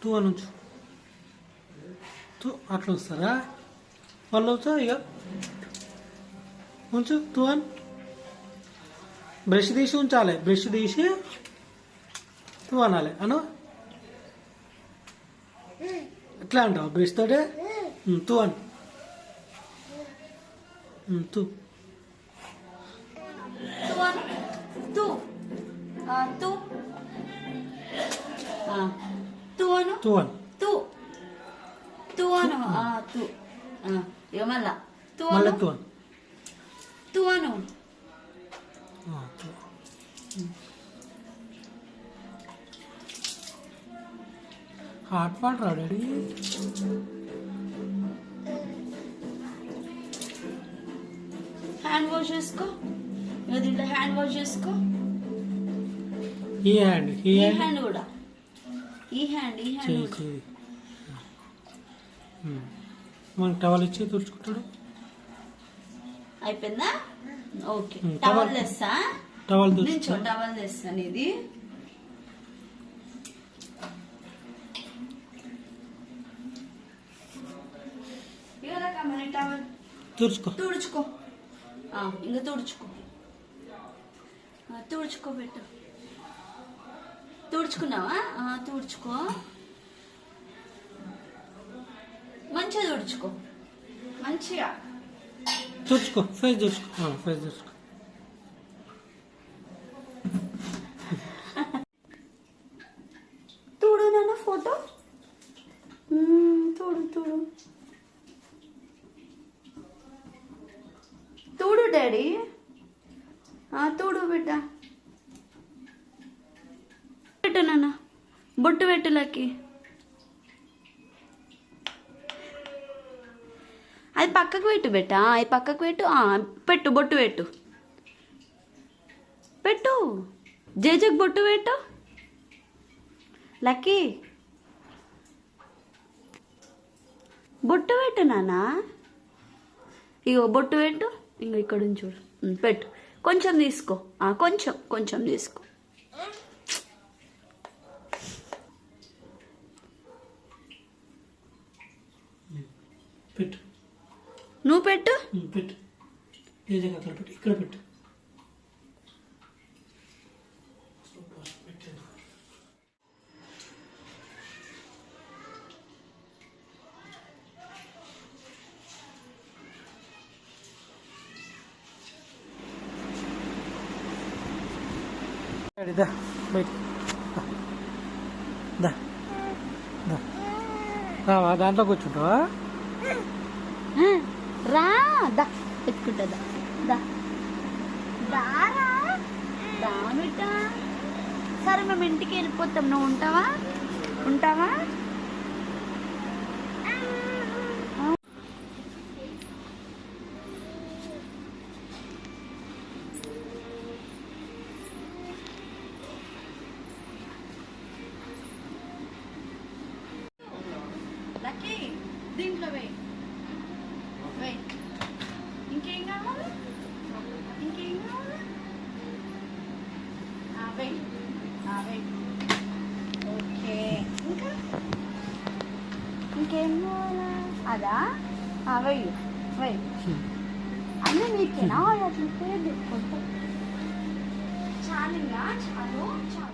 Two అని ఉంచు. Two అట్లా వస్తారా? మళ్ళీ వచ్చా ఇక ఉంచు. టూ అని బ్రష్ తీసి ఉంచాలి. బ్రష్ తీసి టూ అనాలి. అను ఎట్లా అంటావు? బ్రష్ తోటే టూ అని too hot water daddy. Hand wash చేసుకో. దీంట్లో హ్యాండ్ వాష్ చేసుకో. ఈ హ్యాండ్ కూడా ఈ హ్యాండ్ మనకి టవల్ ఇచ్చి తుడుచుకుంటాడు. అయిపోయిందా? ఓకే. టవల్ తెస్తా. టవల్ తెస్తాను. ఇది టవల్ తుడుచుకో. ఇంకా తుడుచుకో పెట్టు. తుడుచుకున్నావా? తుడుచుకో. మంచిగా తుడుచుకో. మంచిగా తుడుచుకో. ఫేస్ తుడుచుకో. చూడు నాన్న ఫోటో. చూడు డాడీ. చూడు బిడ్డ. పెట్టు నాన్న. బొట్టు పెట్టు లక్కి. అది పక్కకు పెట్టు బిడ్డ. అది పక్కకు పెట్టు. పెట్టు బొట్టు పెట్టు. జేజకు బొట్టు పెట్టు లక్కీ. బొట్టు పెట్టు నాన్న. ఇగో బొట్టు పెట్టు. ఇంకో ఇక్కడ చూడు. పెట్టు. కొంచెం తీసుకో. కొంచెం తీసుకో. పెట్టు. నువ్వు పెట్టు. ఇక్కడ పెట్టు. రావా? దాంట్లో కూర్చుంటావా? రా ఎత్తుకుంటుందా? సరే మేము ఇంటికి వెళ్ళిపోతాం. నువ్వు ఉంటావా? దీంట్లో ఇంకేం కావాలి? ఓకే. ఇంకేం కావాలా? అదా? వెయ్యి అన్నీ మీకేనా? అట్లా చాలు.